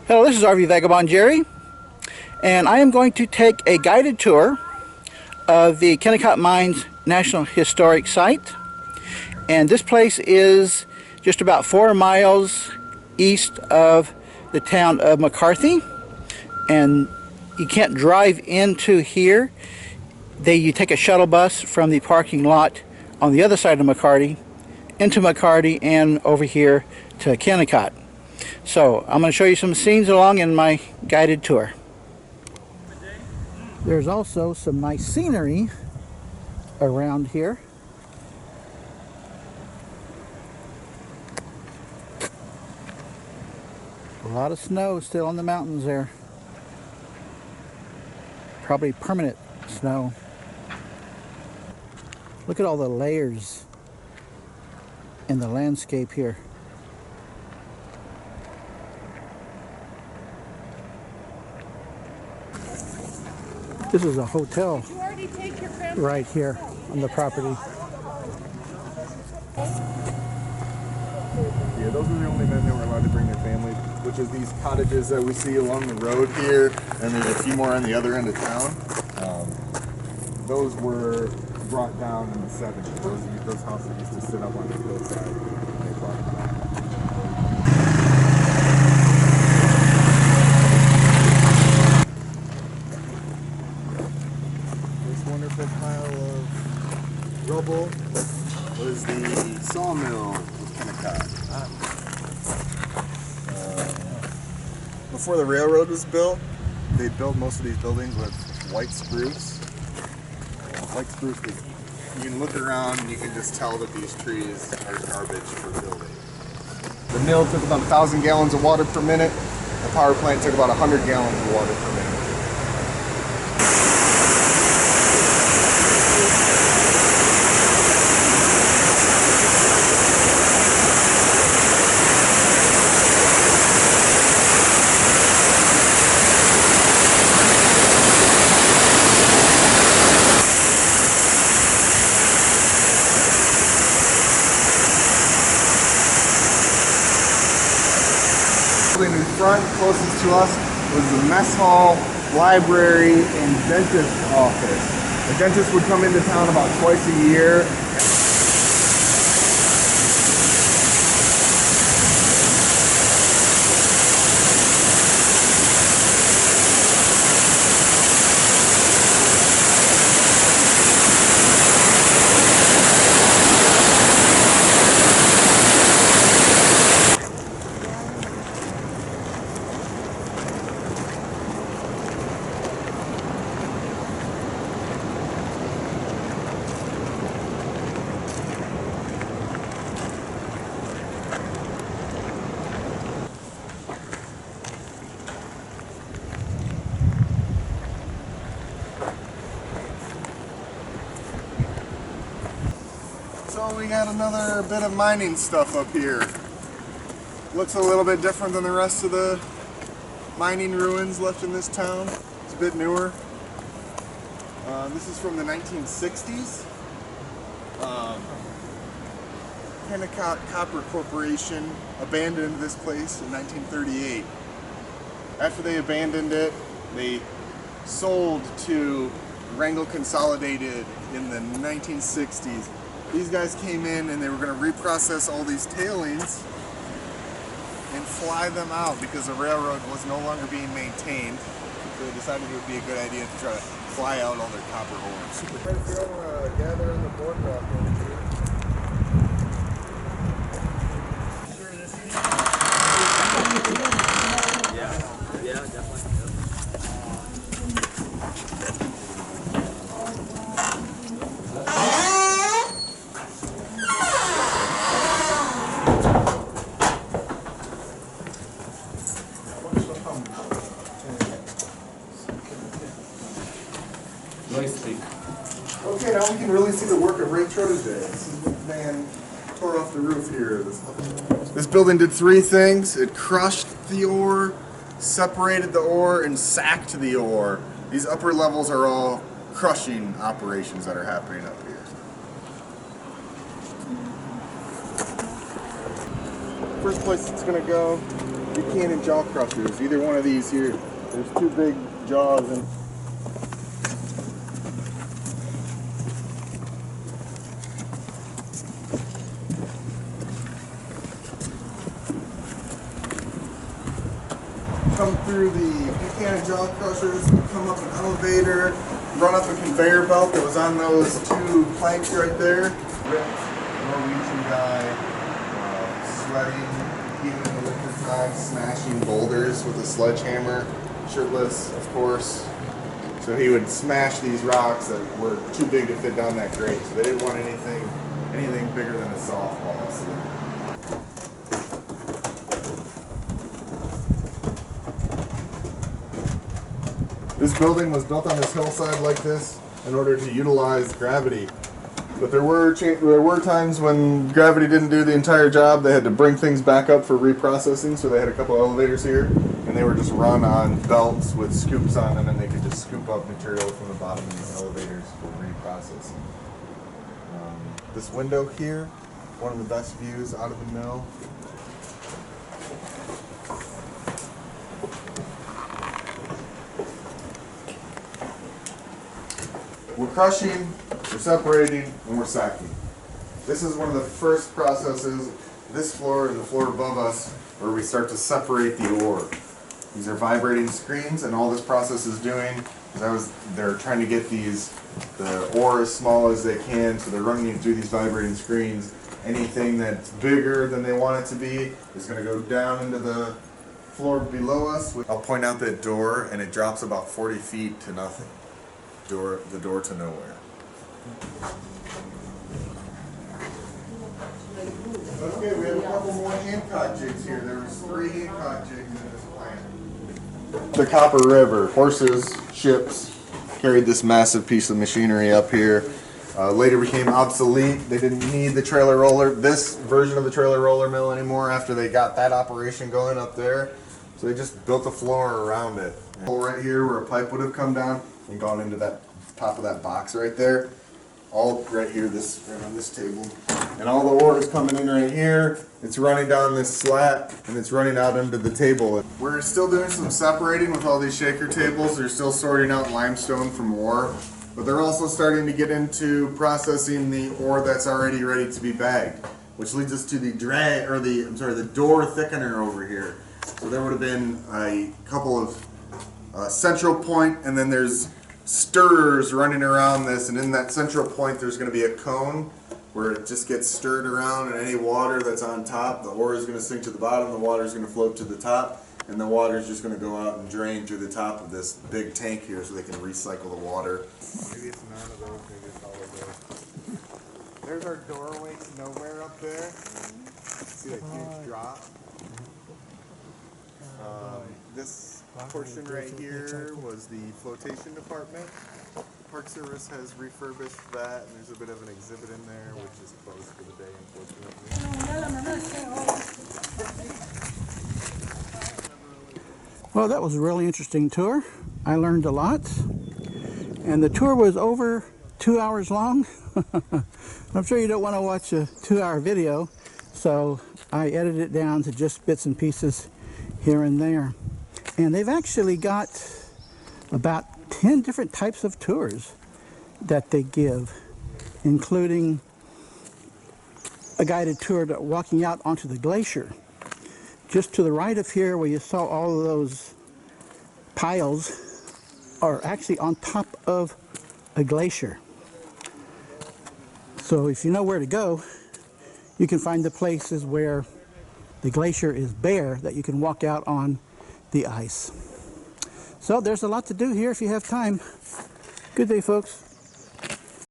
Hello, this is RV Vagabond Jerry, and I am going to take a guided tour of the Kennecott Mines National Historic Site. And this place is just about 4 miles east of the town of McCarthy, and you can't drive into here. You take a shuttle bus from the parking lot on the other side of McCarthy into McCarthy and over here to Kennecott. So I'm going to show you some scenes along in my guided tour. There's also some nice scenery around here. A lot of snow still on the mountains there. Probably permanent snow. Look at all the layers in the landscape here. This is a hotel right here on the property. Yeah, those are the only men that were allowed to bring their family, which is these cottages that we see along the road here, and there's a few more on the other end of town. Those were brought down in the 70s. Those houses used to sit up on the hillside. They brought them down. Wonderful pile of rubble was the sawmill of Kennecott. Before the railroad was built, they built most of these buildings with white spruce. White spruce, you can look around and you can just tell that these trees are garbage for building. The mill took about 1,000 gallons of water per minute. The power plant took about 100 gallons of water per minute. In front, closest to us, was the mess hall, library, and dentist office. The dentist would come into town about twice a year. So we got another bit of mining stuff up here. Looks a little bit different than the rest of the mining ruins left in this town. It's a bit newer. This is from the 1960s. Kennecott Copper Corporation abandoned this place in 1938. After they abandoned it, they sold to Wrangell Consolidated in the 1960s. These guys came in and they were going to reprocess all these tailings and fly them out because the railroad was no longer being maintained. So they decided it would be a good idea to try to fly out all their copper ores. If you want to gather in the boardwalk over here. Yeah, definitely. Okay, now we can really see the work of Ray Trottier. This is what the man tore off the roof here. This building did 3 things. It crushed the ore, separated the ore, and sacked the ore. These upper levels are all crushing operations that are happening up here. First place it's going to go Buchanan jaw crushers. Either one of these here. There's two big jaws and come through the Buchanan jaw crushers, come up an elevator, run up a conveyor belt that was on those two planks right there. Ripped Norwegian guy, sweating, heating in the winter time, smashing boulders with a sledgehammer, shirtless, of course. So he would smash these rocks that were too big to fit down that grate. So they didn't want anything bigger than a softball. So this building was built on this hillside like this in order to utilize gravity. But there were times when gravity didn't do the entire job. They had to bring things back up for reprocessing, so they had a couple elevators here, and they were just run on belts with scoops on them, and they could just scoop up material from the bottom of these elevators for reprocessing. This window here, one of the best views out of the mill. We're crushing, we're separating, and we're sacking. This is one of the first processes, this floor and the floor above us, where we start to separate the ore. These are vibrating screens, and all this process is doing is they're trying to get the ore as small as they can, so they're running it through these vibrating screens. Anything that's bigger than they want it to be is going to go down into the floor below us. I'll point out that door, and it drops about 40 feet to nothing. The door to nowhere. Okay, we have a couple more Hancock jigs here. There was 3 Hancock jigs in this plant. The Copper River, horses, ships, carried this massive piece of machinery up here. Later became obsolete. They didn't need the trailer roller, this version of the trailer roller mill anymore after they got that operation going up there. So they just built a floor around it. Hole right here where a pipe would have come down and gone into that top of that box right there. All right here, right on this table. And all the ore is coming in right here. It's running down this slat and it's running out into the table. We're still doing some separating with all these shaker tables. They're still sorting out limestone from ore. But they're also starting to get into processing the ore that's already ready to be bagged, which leads us to the the door thickener over here. So there would have been a couple of central point, and then there's stirrers running around this, and in that central point there's going to be a cone where it just gets stirred around, and any water that's on top, the ore is going to sink to the bottom, the water is going to float to the top, and the water is just going to go out and drain through the top of this big tank here so they can recycle the water. Maybe it's none of those, maybe it's all of those. There's our doorway to nowhere up there. See that huge drop? This portion right here was the flotation department. Park Service has refurbished that, and there's a bit of an exhibit in there, which is closed for the day, unfortunately. Well, that was a really interesting tour. I learned a lot, and the tour was over 2 hours long. I'm sure you don't want to watch a 2-hour video, so I edited it down to just bits and pieces here and there. And they've actually got about 10 different types of tours that they give, including a guided tour walking out onto the glacier. Just to the right of here, where you saw all of those piles, are actually on top of a glacier. So if you know where to go, you can find the places where the glacier is bare that you can walk out on the ice. So there's a lot to do here if you have time. Good day, folks.